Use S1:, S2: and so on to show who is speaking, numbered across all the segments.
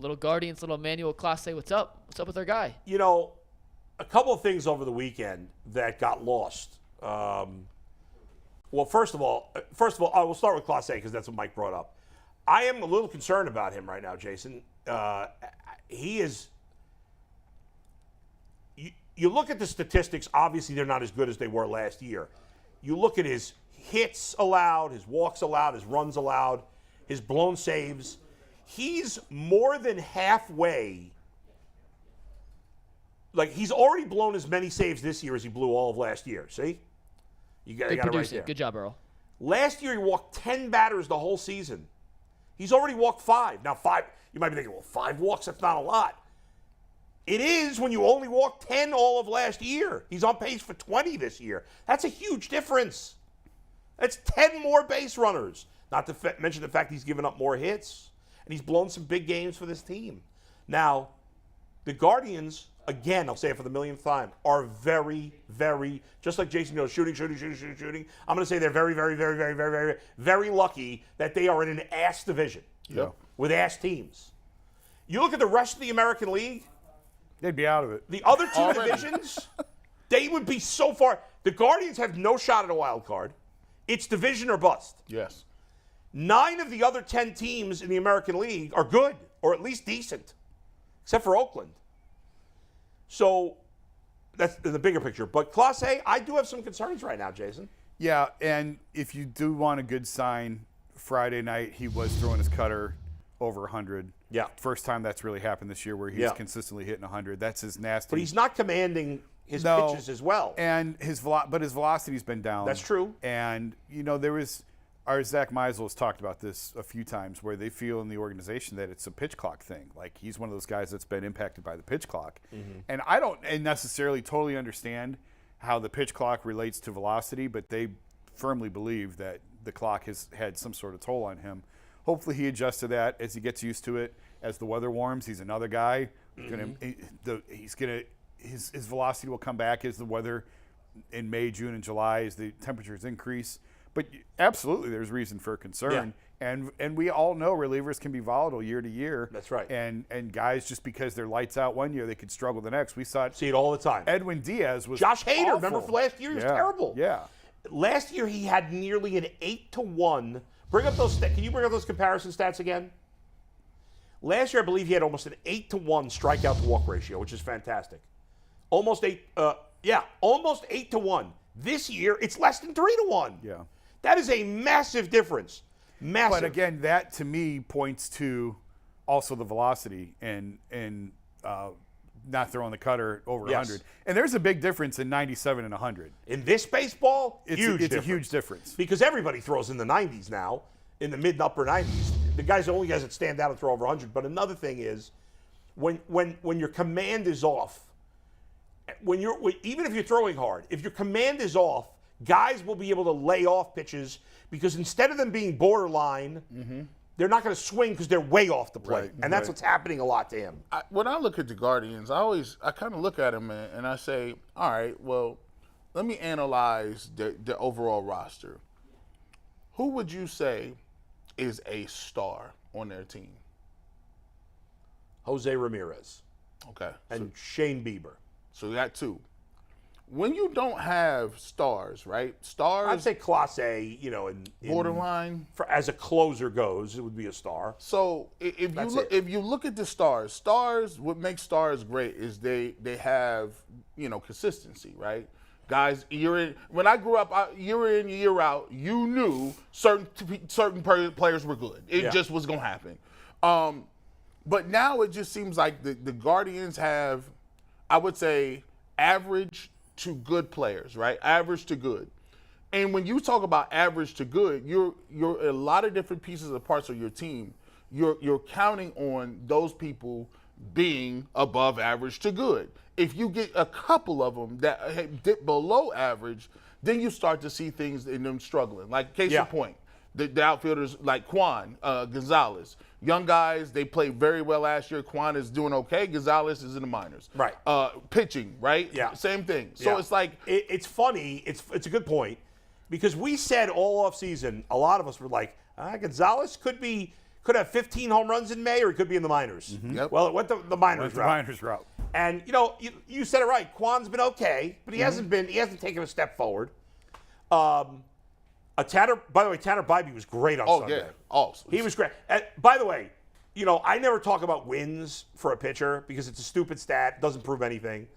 S1: Little Guardians, little Emmanuel Clase. What's up? What's up with our guy?
S2: You know, a couple of things over the weekend that got lost. Well, first of all, I will start with Clase because that's what Mike brought up. I am a little concerned about him right now, Jason. He is. You look at the statistics. Obviously, they're not as good as they were last year. You look at his hits allowed, his walks allowed, his runs allowed, his blown saves. He's more than halfway. Like, he's already blown as many saves this year as he blew all of last year. See? You got it right there.
S1: Good job, Earl.
S2: Last year, he walked 10 batters the whole season. He's already walked 5. Now, 5, you might be thinking, well, 5 walks, that's not a lot. It is when you only walked 10 all of last year. He's on pace for 20 this year. That's a huge difference. That's 10 more base runners. Not to mention the fact he's given up more hits. And he's blown some big games for this team. Now, the Guardians, again, I'll say it for the millionth time, are very, very, just like Jason goes, shooting. I'm going to say they're very, very, very, very, very, very, very lucky that they are in an ass division with ass teams. You look at the rest of the American League,
S3: they'd be out of it.
S2: The other two divisions, they would be so far. The Guardians have no shot at a wild card. It's division or bust.
S4: Yes.
S2: 9 of the other 10 teams in the American League are good, or at least decent, except for Oakland. So that's the bigger picture. But Clase, I do have some concerns right now, Jason.
S3: Yeah, and if you do want a good sign, Friday night he was throwing his cutter over 100.
S2: Yeah.
S3: First time that's really happened this year where he's consistently hitting 100. That's his nasty.
S2: But he's not commanding his pitches as well.
S3: And his velocity's been down.
S2: That's true.
S3: And, you know, our Zach Meisel has talked about this a few times where they feel in the organization that it's a pitch clock thing. Like, he's one of those guys that's been impacted by the pitch clock. Mm-hmm. And I don't necessarily totally understand how the pitch clock relates to velocity, but they firmly believe that the clock has had some sort of toll on him. Hopefully he adjusts to that as he gets used to it. As the weather warms, he's another guy. His velocity will come back as the weather in May, June, and July as the temperatures increase. But absolutely, there's reason for concern. Yeah. And we all know relievers can be volatile year to year.
S2: That's right.
S3: And guys, just because they're lights out one year, they could struggle the next. We
S2: see it all the time.
S3: Edwin Diaz was
S2: Josh Hader,
S3: awful.
S2: remember for last year? He was terrible.
S3: Yeah.
S2: Last year, he had nearly an 8-to-1. Bring up those. Can you bring up those comparison stats again? Last year, I believe he had almost an 8-to-1 strikeout to walk ratio, which is fantastic. Almost 8-to-1. This year, it's less than 3-to-1.
S3: Yeah.
S2: That is a massive difference. Massive.
S3: But again, that to me points to also the velocity and not throwing the cutter over 100. And there's a big difference in 97 and 100.
S2: In this baseball,
S3: it's a huge difference.
S2: Because everybody throws in the 90s now, in the mid and upper 90s. The only guys that stand out and throw over 100. But another thing is, when your command is off, even if you're throwing hard, if your command is off, guys will be able to lay off pitches because instead of them being borderline, they're not going to swing because they're way off the plate.
S4: Right,
S2: and that's what's happening a lot to him.
S4: When I look at the Guardians, I kind of look at them and I say, all right, well, let me analyze the overall roster. Who would you say is a star on their team?
S2: Jose Ramirez.
S4: Okay.
S2: And Shane Bieber.
S4: So you got 2. When you don't have stars, right? Stars.
S2: I'd say Clase, in
S4: borderline.
S2: As a closer goes, it would be a star.
S4: So if you look at the stars, what makes stars great is they have consistency, right? Guys, when I grew up, year in, year out, you knew certain players were good. It just was gonna happen. But now it just seems like the Guardians have, I would say, average to good players, right? Average to good. And when you talk about average to good, you're a lot of different pieces of parts of your team. You're counting on those people being above average to good. If you get a couple of them that dip below average, then you start to see things in them struggling. Like case in point, the outfielders like Juan Gonzalez. Young guys, they played very well last year. Juan is doing okay. Gonzalez is in the minors.
S2: Right.
S4: Pitching, right?
S2: Yeah.
S4: Same thing. So it's like
S2: it's funny. It's a good point because we said all offseason, a lot of us were like, Gonzalez could be Could have 15 home runs in May, or he could be in the minors.
S4: Yep.
S2: Well, it went the minors route.
S3: Miners route.
S2: And you said it right. Kwan's been okay, but he hasn't taken a step forward. By the way, Tanner Bybee was great on Sunday.
S4: Yeah. Oh,
S2: He was great. And by the way, I never talk about wins for a pitcher because it's a stupid stat, doesn't prove anything.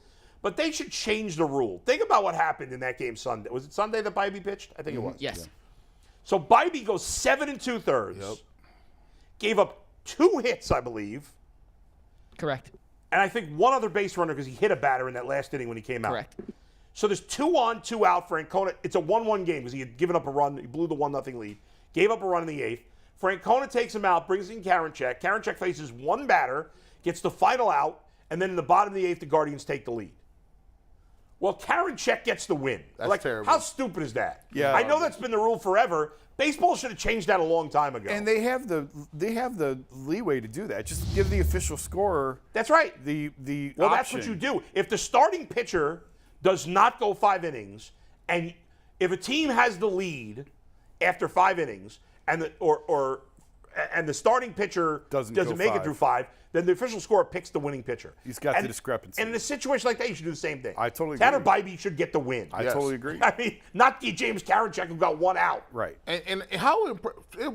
S2: But they should change the rule. Think about what happened in that game Sunday. Was it Sunday that Bybee pitched? I think it was.
S1: Yes.
S3: Yeah.
S2: So Bybee goes 7 2/3.
S4: Yep.
S2: Gave up 2 hits, I believe.
S1: Correct.
S2: And I think one other base runner because he hit a batter in that last inning when he came out.
S1: Correct.
S2: So there's 2 on, 2 out. Francona. It's a 1-1 game because he had given up a run. He blew the 1-0 lead. Gave up a run in the 8th. Francona takes him out, brings in Karinchak. Karinchak faces one batter, gets the final out, and then in the bottom of the 8th, the Guardians take the lead. Well, Karinchak gets the win.
S4: That's terrible.
S2: How stupid is that?
S3: Yeah.
S2: I know that's been the rule forever. Baseball should have changed that a long time ago.
S3: And they have the leeway to do that. Just give the official scorer.
S2: That's right.
S3: The
S2: Well,
S3: option.
S2: that's what you do. If the starting pitcher does not go 5 innings, and if a team has the lead after 5 innings, and the starting pitcher
S3: Doesn't
S2: make
S3: go
S2: it
S3: 5.
S2: through 5, then the official scorer picks the winning pitcher.
S3: He's got the discrepancy.
S2: And in a situation like that, you should do the same thing.
S3: I totally
S2: Tanner
S3: agree.
S2: Bybee should get the win.
S3: I
S4: Yes.
S3: totally agree.
S2: I mean, not James Karinchak who got 1 out.
S3: Right.
S4: And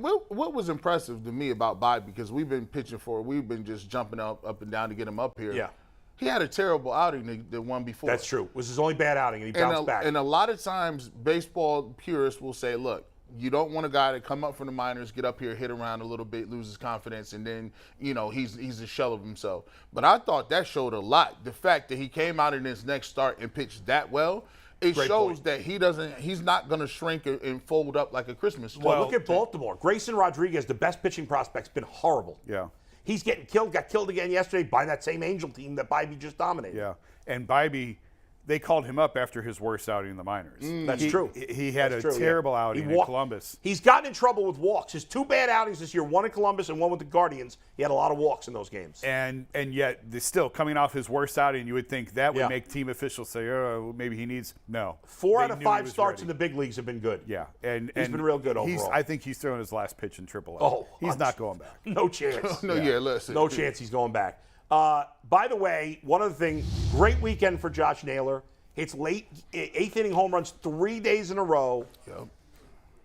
S4: what was impressive to me about Bobby, because we've been just jumping up and down to get him up here.
S2: Yeah.
S4: He had a terrible outing the one before.
S2: That's true. It was his only bad outing, and he bounced back.
S4: And a lot of times, baseball purists will say, look, you don't want a guy to come up from the minors, get up here, hit around a little bit, lose his confidence, and then, he's a shell of himself. But I thought that showed a lot. The fact that he came out in his next start and pitched that well, it
S2: Great
S4: shows
S2: point.
S4: that he's not going to shrink and fold up like a Christmas tree.
S2: Well, look at Baltimore. Grayson Rodriguez, the best pitching prospect, has been horrible.
S3: Yeah.
S2: He's getting killed, got killed again yesterday by that same Angel team that Bybee just dominated.
S3: Yeah. And Bybee, they called him up after his worst outing in the minors.
S2: That's true.
S3: He had
S2: That's
S3: a
S2: true,
S3: terrible
S2: yeah.
S3: outing
S2: He
S3: in Columbus.
S2: He's gotten in trouble with walks. His 2 bad outings this year, one in Columbus and one with the Guardians. He had a lot of walks in those games.
S3: And yet, still coming off his worst outing, you would think that would
S2: Yeah.
S3: make team officials say, oh, maybe he needs. No.
S2: 4
S3: They
S2: out of
S3: knew he
S2: 5
S3: was
S2: starts
S3: ready.
S2: in the big leagues have been good.
S3: Yeah. And
S2: He's been real good overall.
S3: I think he's throwing his last pitch in AAA.
S2: Oh,
S3: he's not going back.
S2: No chance.
S4: Listen.
S2: No chance he's going back. By the way, one other thing, great weekend for Josh Naylor. Hits late 8th inning home runs 3 days in a row.
S4: Yep.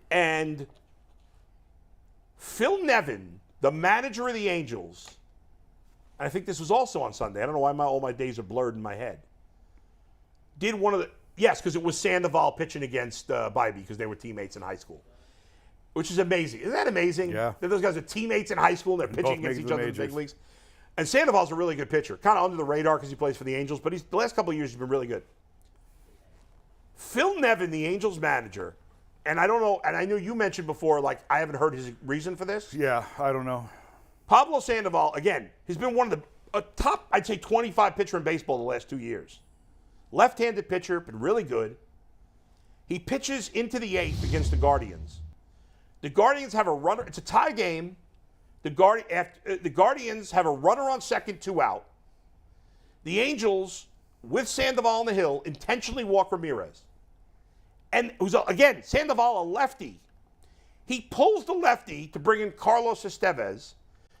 S2: And Phil Nevin, the manager of the Angels, and I think this was also on Sunday. I don't know why all my days are blurred in my head. Did one of the because it was Sandoval pitching against Bybee because they were teammates in high school, which is amazing. Isn't that amazing?
S3: Yeah.
S2: That those guys are teammates in high school and they're pitching
S3: both
S2: against
S3: made
S2: each
S3: the
S2: other in the big
S3: majors.
S2: leagues. And Sandoval's a really good pitcher, kind of under the radar because he plays for the Angels, but the last couple of years he's been really good. Phil Nevin, the Angels manager, and I don't know, and I know you mentioned before, like I haven't heard his reason for this.
S3: Yeah, I don't know.
S2: Pablo Sandoval, again, he's been one of the top, I'd say 25 pitcher in baseball the last 2 years. Left-handed pitcher, been really good. He pitches into the 8th against the Guardians. The Guardians have a runner. It's a tie game. The Guardians have a runner on second, 2 out. The Angels, with Sandoval on the hill, intentionally walk Ramirez. And again, Sandoval, a lefty. He pulls the lefty to bring in Carlos Estevez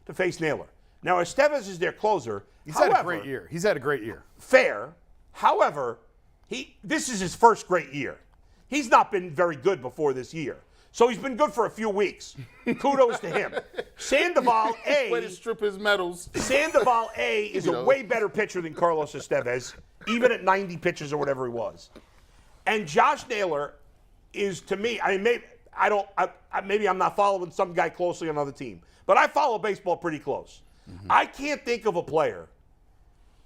S2: to face Naylor. Now, Estevez is their closer.
S3: He's had a great year. He's had a great year.
S2: Fair. However, this is his first great year. He's not been very good before this year. So he's been good for a few weeks. Kudos to him. Sandoval,
S4: Way to strip his medals.
S2: Sandoval, is a way better pitcher than Carlos Estevez, even at 90 pitches or whatever he was. And Josh Naylor is, to me, maybe I'm not following some guy closely on another team, but I follow baseball pretty close. Mm-hmm. I can't think of a player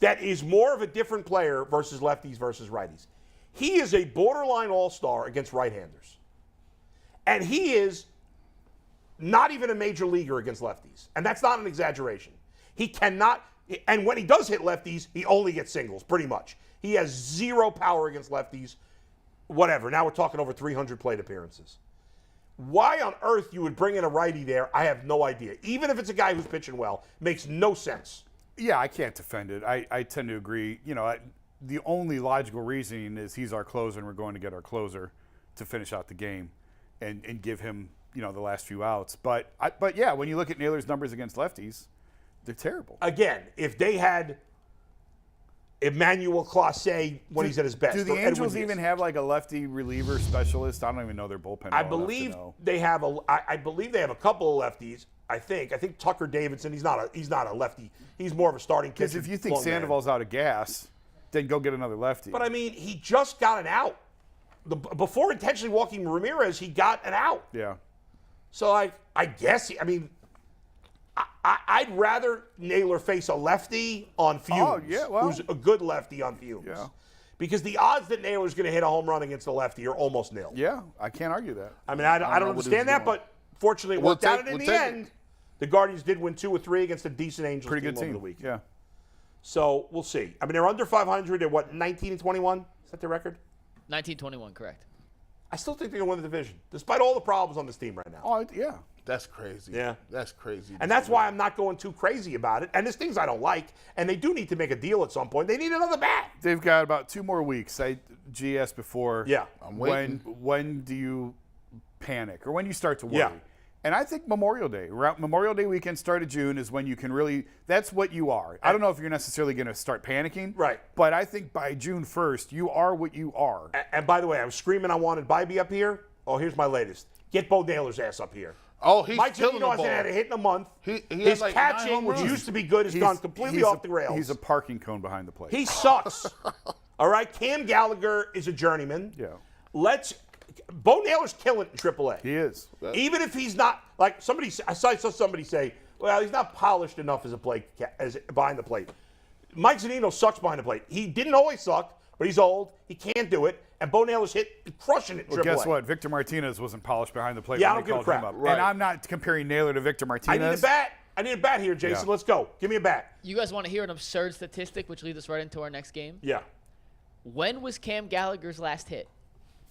S2: that is more of a different player versus lefties versus righties. He is a borderline all-star against right-handers. And he is not even a major leaguer against lefties. And that's not an exaggeration. He cannot, and when he does hit lefties, he only gets singles, pretty much. He has zero power against lefties, whatever. Now we're talking over 300 plate appearances. Why on earth you would bring in a righty there, I have no idea. Even if it's a guy who's pitching well, makes no sense.
S3: Yeah, I can't defend it. I tend to agree. The only logical reasoning is he's our closer and we're going to get our closer to finish out the game and give him the last few outs. But yeah, when you look at Naylor's numbers against lefties, they're terrible.
S2: Again, if they had Emmanuel Clase when he's at his best.
S3: Do the
S2: or
S3: Angels
S2: Edwin
S3: even
S2: Diaz.
S3: have like a lefty reliever specialist? I don't even know their bullpen.
S2: I
S3: well enough to
S2: believe
S3: know.
S2: they have I believe they have a couple of lefties. I think Tucker Davidson. He's not a lefty. He's more of a starting pitcher.
S3: Because if you think
S2: long man.
S3: Sandoval's out of gas, then go get another lefty.
S2: But I mean, he just got an out. Before intentionally walking Ramirez, he got an out.
S3: Yeah.
S2: So I guess I'd rather Naylor face a lefty on fumes.
S3: Oh, yeah, well.
S2: Who's a good lefty on fumes.
S3: Yeah.
S2: Because the odds that Naylor's going to hit a home run against a lefty are almost nil.
S3: Yeah, I can't argue that.
S2: I mean, I don't
S4: know what
S2: understand
S4: he's
S2: that,
S4: doing.
S2: but fortunately it
S4: We'll
S2: worked out.
S4: take-
S2: And in
S4: we'll
S2: the
S4: take
S2: end, the Guardians did win 2 or 3 against a decent Angels
S3: Pretty
S2: team
S3: good
S2: over
S3: team.
S2: the week.
S3: Yeah.
S2: So we'll see. I mean, they're under 500. They're what, 19-21? Is that their record?
S1: 1921, correct.
S2: I still think they're going to win the division, despite all the problems on this team right now.
S3: Oh, yeah.
S4: That's crazy.
S2: Yeah.
S4: That's crazy.
S2: And that's why I'm not going too crazy about it. And there's things I don't like, and they do need to make a deal at some point. They need another bat.
S3: They've got about 2 more weeks. G asked before.
S2: Yeah.
S4: I'm waiting.
S3: When do you panic or when you start to worry?
S2: Yeah.
S3: And I think Memorial Day, Memorial Day weekend, start of June is when you can really. That's what you are. I don't know if you're necessarily going to start panicking.
S2: Right.
S3: But I think by June 1st, you are what you are.
S2: And by the way, I was screaming I wanted Bybee up here. Oh, here's my latest. Get Bo Naylor's ass up here.
S4: Oh, he's
S2: Mike
S4: killing the
S2: Zunino hasn't
S4: ball.
S2: had a hit in a month.
S4: He
S2: His
S4: had like 9
S2: catching,
S4: home
S2: which
S4: runs.
S2: used to be good, has gone completely off the rails.
S3: He's a parking cone behind the plate.
S2: He sucks. All right, Cam Gallagher is a journeyman.
S3: Yeah.
S2: Bo Naylor's killing it in AAA.
S3: He is.
S2: Even if he's not, like I saw somebody say, well, he's not polished enough as behind the plate. Mike Zunino sucks behind the plate. He didn't always suck, but he's old. He can't do it. And Bo Naylor's crushing it in
S3: Well,
S2: AAA.
S3: guess what? Victor Martinez wasn't polished behind the plate
S2: Yeah, I
S3: when
S2: don't
S3: they
S2: give a
S3: called him
S2: crap.
S3: up.
S4: Right.
S3: And I'm not comparing Naylor to Victor
S2: I
S3: Martinez.
S2: need a bat. I need a bat here, Jason.
S3: Yeah.
S2: Let's go. Give me a bat.
S1: You guys want to hear an absurd statistic, which leads us right into our next game?
S2: Yeah.
S1: When was Cam Gallagher's last hit?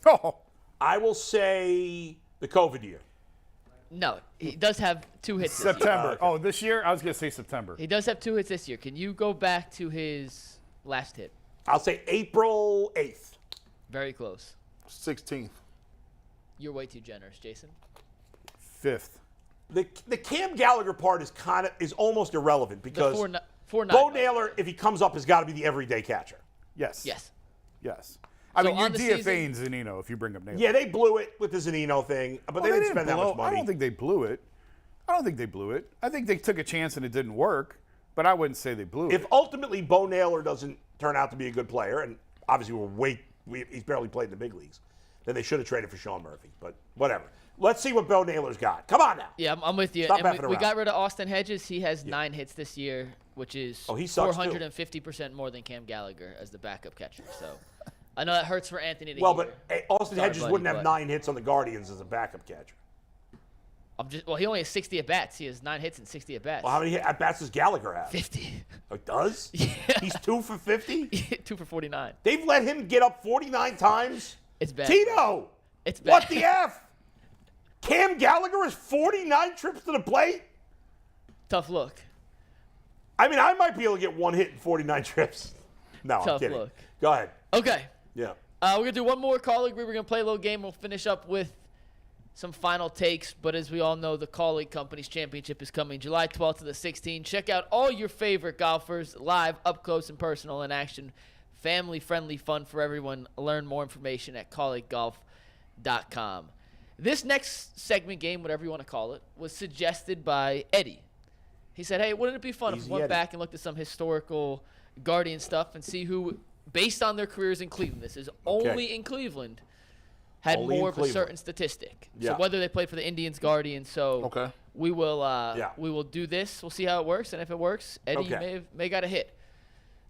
S3: Oh,
S2: I will say the COVID year.
S1: No, he does have 2 hits this year.
S3: September.
S2: Okay.
S3: Oh, this year? I was going to say September.
S1: He does have 2 hits this year. Can you go back to his last hit?
S2: I'll say April 8th.
S1: Very close.
S4: 16th.
S1: You're way too generous, Jason.
S3: 5th.
S2: The Cam Gallagher part is almost irrelevant
S1: The
S2: because
S1: 4-9.
S2: Bo Naylor, if he comes up, has got to be the everyday catcher.
S3: Yes.
S1: Yes.
S3: Yes. I
S1: So
S3: mean, you're
S1: on the
S3: DFAing Zunino if you bring up Naylor.
S2: Yeah, they blew it with the Zunino thing, but they didn't spend that much money.
S3: I don't think they blew it. I think they took a chance and it didn't work, but I wouldn't say they blew
S2: If
S3: it.
S2: ultimately Bo Naylor doesn't turn out to be a good player, and obviously he's barely played in the big leagues, then they should have traded for Sean Murphy. But whatever. Let's see what Bo Naylor's got. Come on now.
S1: Yeah, I'm with you.
S2: Stop
S1: And
S2: faffing
S1: we
S2: around.
S1: got rid of Austin Hedges. He has 9 hits this year, which is
S2: Oh, he sucks, too.
S1: 450% more than Cam Gallagher as the backup catcher. So I know that hurts for Anthony to
S2: Well,
S1: hear.
S2: but hey, Austin
S1: Sorry,
S2: Hedges
S1: buddy,
S2: wouldn't have
S1: but-
S2: 9 hits on the Guardians as a backup catcher.
S1: He only has 60 at bats. He has 9 hits and 60 at bats.
S2: Well, how many at bats does Gallagher have?
S1: 50.
S2: Oh, he does?
S1: Yeah.
S2: He's 2 for 50?
S1: 2 for 49.
S2: They've let him get up 49 times?
S1: It's bad.
S2: Tito!
S1: It's bad.
S2: What the F? Cam Gallagher is 49 trips to the plate?
S1: Tough look.
S2: I mean, I might be able to get 1 hit in 49 trips. No, I'm
S1: Tough
S2: kidding.
S1: look.
S2: Go ahead.
S1: Okay.
S2: Yeah.
S1: We're going to do one more call league. We're going to play a little game. We'll finish up with some final takes. But as we all know, the Call League Companies Championship is coming July 12th to the 16th. Check out all your favorite golfers live, up close and personal in action. Family-friendly fun for everyone. Learn more information at callleaguegolf.com. This next segment game, whatever you want to call it, was suggested by Eddie. He said, hey, wouldn't it be fun if
S2: Easy
S1: we went
S2: Eddie.
S1: back and looked at some historical Guardian stuff and see who, based on their careers in Cleveland, this is only in Cleveland, had
S2: Only in
S1: more of a
S2: Cleveland.
S1: certain statistic.
S2: Yeah.
S1: So whether they played for the Indians, Guardians, so
S4: Okay.
S1: we will do this. We'll see how it works, and if it works, Eddie
S2: Okay.
S1: may got a hit.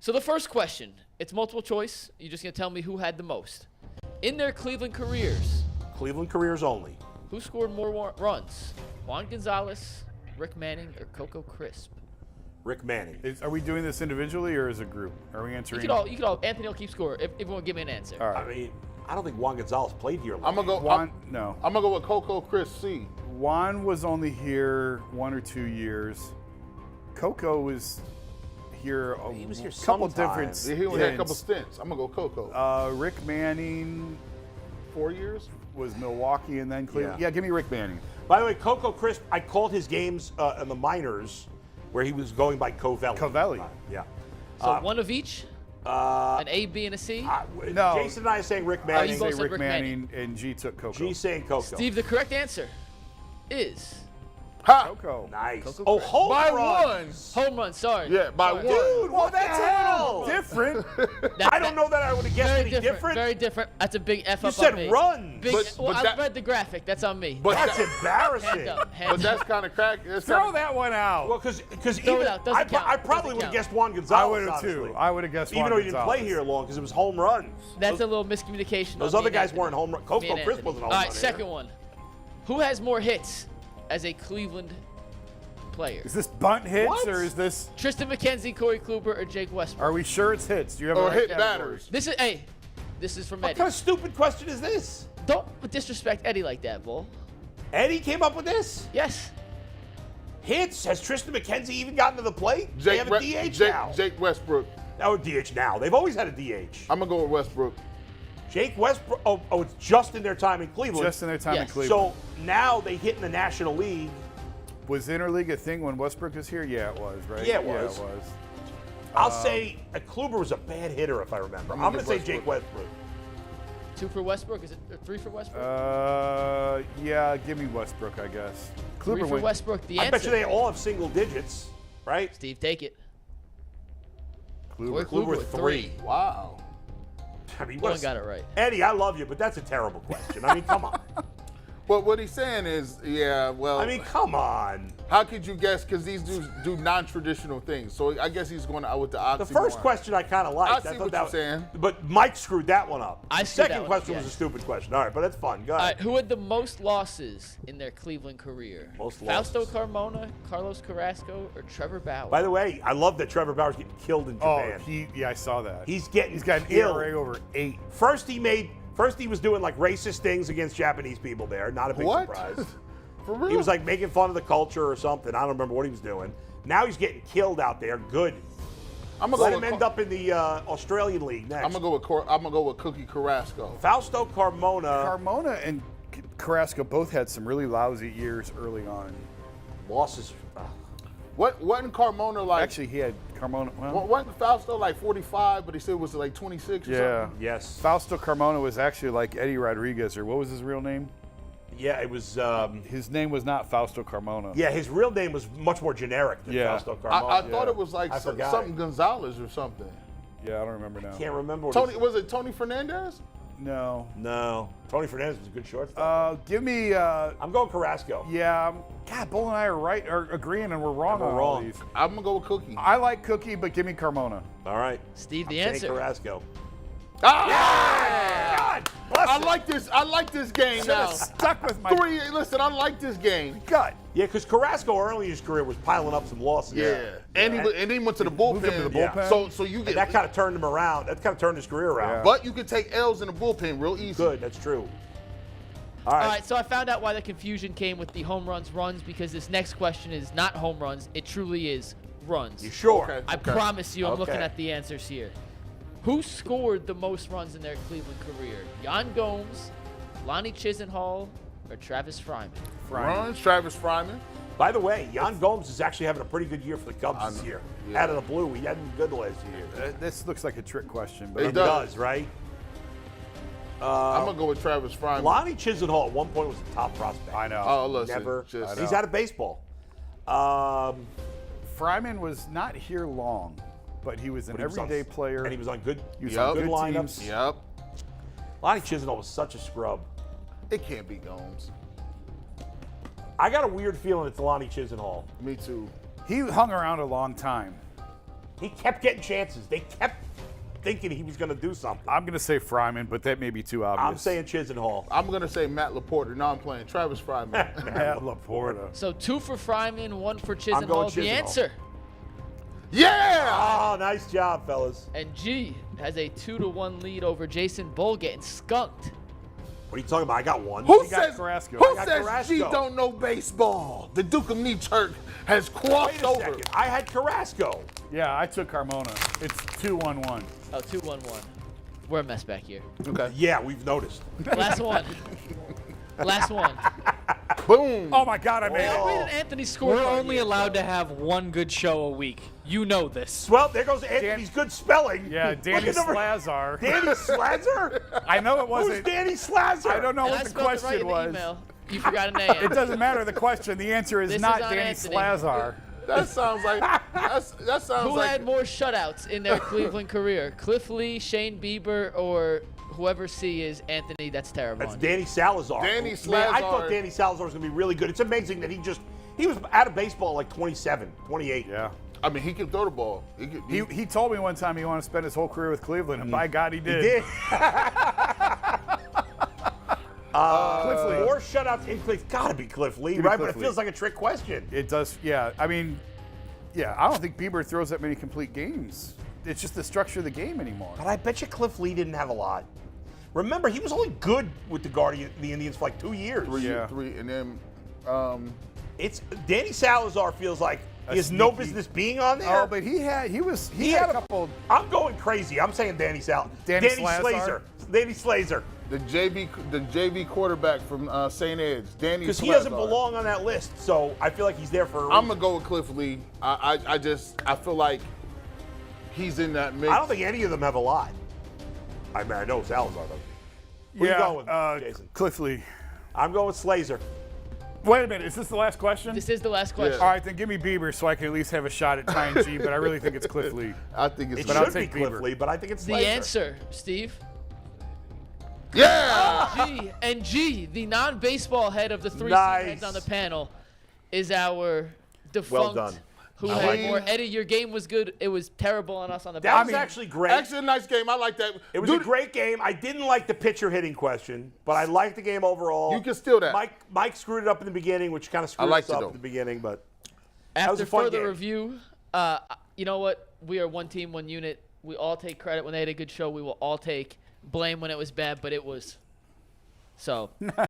S1: So the first question, it's multiple choice. You're just going to tell me who had the most. In their Cleveland careers,
S2: Cleveland careers only.
S1: who scored more runs? Juan Gonzalez, Rick Manning, or Coco Crisp?
S2: Rick Manning.
S3: Are we doing this individually or as a group? Are we answering?
S1: You could all. Anthony will keep score if you want to give me an answer.
S3: All
S2: I
S3: right.
S2: mean, I don't think Juan Gonzalez played here.
S4: I'm gonna go.
S3: Juan, no.
S4: I'm gonna go with Coco Chris C.
S3: Juan was only here 1 or 2 years. Coco was here a
S2: He was here
S3: couple
S2: sometimes.
S3: different
S4: He only had a couple
S3: stints.
S4: stints. I'm gonna go Coco.
S3: Rick Manning
S4: 4 years.
S3: was Milwaukee and then Cleveland.
S2: Yeah.
S3: Yeah, give me Rick Manning.
S2: By the way, Coco Crisp, I called his games in the minors where he was going by Covelli.
S3: Covelli.
S2: Yeah.
S1: So one of each? An A, B, and a C?
S3: No.
S2: Jason and I are saying Rick Manning.
S1: you both
S3: Say
S1: said
S3: Rick
S1: Rick
S3: Manning, and G took Coco.
S2: G saying Coco.
S1: Steve, the correct answer is
S4: Ha!
S3: Coco.
S2: Nice.
S1: Coco
S2: Oh,
S1: Crisp.
S2: home
S4: By
S2: runs.
S1: home run. Sorry.
S4: Yeah, by
S1: Sorry.
S4: one.
S2: Dude, well, that's hell.
S3: Different.
S2: I don't know that I would have guessed any different.
S1: Very different. That's a big F
S2: You
S1: up
S2: said
S1: on me.
S2: runs.
S1: Big,
S4: But
S1: well, I
S4: that-
S1: read the graphic. That's on me.
S4: But
S2: That's
S4: that-
S2: embarrassing.
S1: Hand up. Hand
S4: But that's
S1: up.
S4: kind of crack.
S3: Throw that one out.
S2: Well, because
S1: Throw
S2: even
S1: it out. Doesn't count.
S2: I probably
S1: Doesn't
S2: would have
S1: count.
S2: guessed Juan
S3: I
S2: Gonzalez.
S3: would have
S2: honestly.
S3: too. I would have guessed
S2: Even
S3: Juan
S2: though he didn't play
S3: Gonzalez.
S2: here long because it was home runs.
S1: That's a little miscommunication.
S2: Those
S1: on
S2: other
S1: me and
S2: guys
S1: Anthony.
S2: weren't home run.
S1: Me
S2: Coco
S1: and
S2: Crisp
S1: Anthony.
S2: wasn't home
S1: All
S2: run.
S1: right, second one. Who has more hits as a Cleveland player?
S3: Is this bunt hits
S2: What?
S3: or is this?
S1: Tristan McKenzie, Corey Kluber, or Jake Westbrook?
S3: Are we sure it's hits? Do you have
S4: Or
S3: the right
S4: hit
S3: categories?
S4: batters.
S1: This is from
S2: What
S1: Eddie.
S2: kind of stupid question is this?
S1: Don't disrespect Eddie like that, Bull.
S2: Eddie came up with this?
S1: Yes.
S2: Hits? Has Tristan McKenzie even gotten to the plate? They have a DH now.
S4: Jake Westbrook.
S2: Oh, DH now. They've always had a DH.
S4: I'm gonna go with Westbrook.
S2: Jake Westbrook. Oh, it's just in their time in Cleveland.
S3: Just in their time in
S1: Yes.
S3: Cleveland.
S2: So now they hit in the National League.
S3: Was interleague a thing when Westbrook was here? Yeah, it was, right?
S2: Yeah, it was.
S3: Yeah, it was.
S2: I'll say Kluber was a bad hitter, if I remember. I'm going to say
S4: Westbrook.
S2: Jake Westbrook.
S1: 2 for Westbrook. Is it or 3 for Westbrook?
S3: Yeah, give me Westbrook, I guess.
S1: 3
S3: Kluber
S1: for
S3: went.
S1: Westbrook. The
S2: I
S1: answer.
S2: bet you they all have single digits, right?
S1: Steve, take it.
S3: Kluber.
S1: Kluber
S2: with 3.
S4: Wow.
S2: I mean,
S1: No one got it right.
S2: Eddie, I love you, but that's a terrible question. I mean, come on.
S4: But what he's saying is, yeah, well,
S2: I mean, come on.
S4: how could you guess? Because these dudes do non-traditional things. So I guess he's going out with the oxymoron.
S2: The first question I kind of liked.
S4: I see
S2: thought
S4: what
S2: that
S4: you're
S2: was-
S4: saying.
S2: But Mike screwed that one up.
S1: I
S2: The
S1: screwed
S2: second
S1: that one up,
S2: question was
S1: yeah.
S2: a stupid question. All right, but that's fun. Go
S1: All
S2: ahead.
S1: right, who had the most losses in their Cleveland career?
S2: Most
S1: Fausto
S2: losses.
S1: Carmona, Carlos Carrasco, or Trevor Bauer?
S2: By the way, I love that Trevor Bauer's getting killed in
S3: Oh,
S2: Japan.
S3: I saw that.
S2: He's got
S3: an
S2: killed.
S3: ERA over 8.
S2: First he was doing like racist things against Japanese people there. Not a big
S4: What?
S2: surprise.
S4: For real?
S2: He was like making fun of the culture or something. I don't remember what he was doing. Now he's getting killed out there. Good.
S4: I'm gonna
S2: Let
S4: go
S2: him
S4: with
S2: end up in the Australian League next.
S4: I'm gonna go with Cookie Carrasco.
S2: Fausto Carmona
S3: Carmona and Carrasco both had some really lousy years early on.
S2: losses.
S4: Wasn't Carmona like?
S3: Actually, he had Carmona. Well,
S4: wasn't Fausto like 45? But he said it was like 26 or
S3: yeah.
S4: something.
S2: Yes.
S3: Fausto Carmona was actually like Eddie Rodriguez, or what was his real name?
S2: Yeah, it was.
S3: His name was not Fausto Carmona.
S2: Yeah, his real name was much more generic than
S3: Yeah.
S2: Fausto Carmona.
S4: I thought it was like
S2: I forgot
S4: something
S2: it.
S4: Gonzalez or something.
S3: Yeah, I don't remember now.
S2: Can't remember. What
S4: Tony,
S2: his-
S4: was it Tony Fernandez?
S3: No.
S2: No, Tony Fernandez was a good shortstop.
S3: Give me.
S2: I'm going Carrasco.
S3: Yeah. God, Bull and I are agreeing, and we're wrong
S2: And we're
S3: on all
S2: wrong.
S3: these.
S4: I'm gonna go with Cookie.
S3: I like Cookie, but give me Carmona.
S2: All right.
S1: Steve, the
S2: Saying
S1: answer.
S2: Carrasco.
S4: Ah!
S2: God bless
S4: I
S2: it.
S4: like this game now.
S3: Stuck with my
S4: Listen, I like this game.
S3: gut.
S2: Yeah, because Carrasco early in his career was piling up some losses.
S4: Yeah. And he went to the
S3: Moved him to
S4: bullpen.
S3: the
S2: Yeah.
S3: bullpen.
S4: So you
S2: And
S4: get
S2: that kind of turned him around. That kind of turned his career around.
S3: Yeah.
S4: but you could take L's in the bullpen real easy.
S2: Good, that's true. All
S1: All
S2: right.
S1: right, so I found out why the confusion came with the home runs, because this next question is not home runs. It truly is runs.
S2: You sure?
S4: Okay.
S1: I promise you, I'm looking
S2: Okay.
S1: at the answers here. Who scored the most runs in their Cleveland career? Jan Gomes, Lonnie Chisenhall, or Travis Fryman?
S4: Runs, Travis Fryman.
S2: By the way, Jan Gomes is actually having a pretty good year for the Cubs this year.
S4: Yeah.
S2: Out of the blue, he hadn't been good the last year.
S3: This looks like a trick question, but
S4: It
S2: It
S4: does.
S2: does, right?
S4: I'm gonna go with Travis Fryman.
S2: Lonnie Chisenhall at one point was a top prospect.
S3: I know.
S4: Oh, listen,
S2: Never.
S4: just-
S2: He's out of baseball.
S3: Fryman was not here long, but he was an
S2: But he was on-
S3: everyday player.
S2: And he was on good,
S3: He was
S4: on
S2: good
S3: good
S2: lineups.
S3: teams.
S4: Yep.
S2: Lonnie Chisenhall was such a scrub.
S4: It can't be Gomes.
S2: I got a weird feeling it's Lonnie Chisenhall.
S4: Me too.
S3: He hung around a long time.
S2: He kept getting chances. They kept thinking he was going to do something.
S3: I'm going to say Fryman, but that may be too obvious.
S2: I'm saying Chisenhall.
S4: I'm gonna say Matt Laporta. No, I'm playing Travis Fryman.
S3: Matt Laporta.
S1: So 2 for Fryman, 1 for
S2: I'm going
S1: Chisenhall. The
S2: Chisenhall.
S1: answer.
S4: yeah.
S2: Oh, nice job, fellas.
S1: And G has a 2-1 lead over Jason Bull, getting skunked.
S2: What are you talking about? I got one.
S4: Who
S3: He got
S4: says
S3: Carrasco.
S4: Who
S3: I
S2: got
S4: says
S2: Carrasco.
S4: G don't know baseball? The Duke of Newkirk has
S2: Wait
S4: crossed
S2: a
S4: over.
S2: second. I had Carrasco.
S3: Yeah, I took Carmona. It's 2-1-1.
S1: Oh, 2-1-1. We're a mess back here.
S4: Okay.
S2: Yeah, we've noticed.
S1: Last one. Last one.
S4: Boom.
S3: Oh my God, I made
S1: How
S3: it.
S1: did Anthony score?
S5: We're only allowed to have one good show a week. You know this.
S2: Well, there goes Anthony's good spelling.
S3: Yeah, Danny
S2: Look at number-
S3: Slazar.
S2: Danny Slazer?
S3: I know it
S2: Who's
S3: wasn't.
S2: Danny Slazer?
S3: I don't know
S1: And I
S3: what the
S1: spelled it right
S3: question
S1: in the
S3: was.
S1: email. You forgot a name.
S3: It doesn't matter the question. The answer is
S1: This
S3: not
S1: is on
S3: Danny
S1: Anthony.
S3: Slazar.
S4: That sounds like that sounds
S1: Who
S4: like
S1: had more shutouts in their Cleveland career? Cliff Lee, Shane Bieber, or whoever C is Anthony? That's terrible.
S2: That's Danny Salazar.
S4: Danny
S2: Man, I thought
S4: Slazar.
S2: Danny Salazar was going to be really good. It's amazing that he was out of baseball like 27, 28.
S3: Yeah.
S4: I mean, he can throw the ball.
S3: He told me one time he wanted to spend his whole career with Cleveland, and by God, he did.
S2: He did.
S3: Cliff Lee.
S2: More shutouts in Cleveland. It's got to be Cliff Lee,
S3: Give me
S2: right?
S3: Cliff
S2: But it feels
S3: Lee.
S2: like a trick question.
S3: It does, yeah. I mean, yeah, I don't think Bieber throws that many complete games. It's just the structure of the game anymore.
S2: But I bet you Cliff Lee didn't have a lot. Remember, he was only good with the Indians for like 2 years.
S4: three, and then
S2: It's Danny Salazar feels like
S3: A
S2: he has no
S3: sneaky-
S2: business being on there.
S3: Oh, but he had
S2: had
S3: a couple.
S2: I'm going crazy. I'm saying Danny Salazar.
S3: Danny
S2: Slazer.
S3: Slazar?
S2: Danny Slazer.
S4: the JV quarterback from St. Ed's, Danny.
S2: Because he doesn't belong on that list, so I feel like he's there for a reason.
S4: I'm gonna go with Cliff Lee. I feel like he's in that mix.
S2: I don't think any of them have a lot. I mean, I know Salazar does. Who you going with, Jason?
S3: Cliff Lee.
S2: I'm going with Slazer.
S3: Wait a minute, is this the last question?
S1: This is the last question.
S3: All right, then give me Bieber so I can at least have a shot at tying G, but I really think it's Cliff Lee.
S4: I think it's.
S2: It
S3: But I'll
S2: should be
S3: take
S2: Cliff
S3: Bieber.
S2: Lee, but I think it's
S1: The
S2: Slazer.
S1: answer, Steve.
S4: Yeah.
S1: G, the non-baseball head of the three
S2: Nice.
S1: heads on the panel, is our defunct.
S2: done.
S1: Who
S2: I
S1: had
S2: like
S1: more?
S2: it.
S1: Eddie, your game was good. It was terrible on us on the
S2: That
S1: back.
S2: was actually great.
S4: Actually, a nice game. I like that.
S2: It was a great game. I didn't like the pitcher hitting question, but I liked the game overall.
S4: You can steal that.
S2: Mike screwed it up in the beginning, which kind of screwed
S4: liked
S2: us
S4: it,
S2: up
S4: though.
S2: at the beginning, but that was
S1: After
S2: a fun
S1: further
S2: game.
S1: review, you know what? We are one team, one unit. We all take credit when they had a good show. We will all take blame when it was bad, but it was. So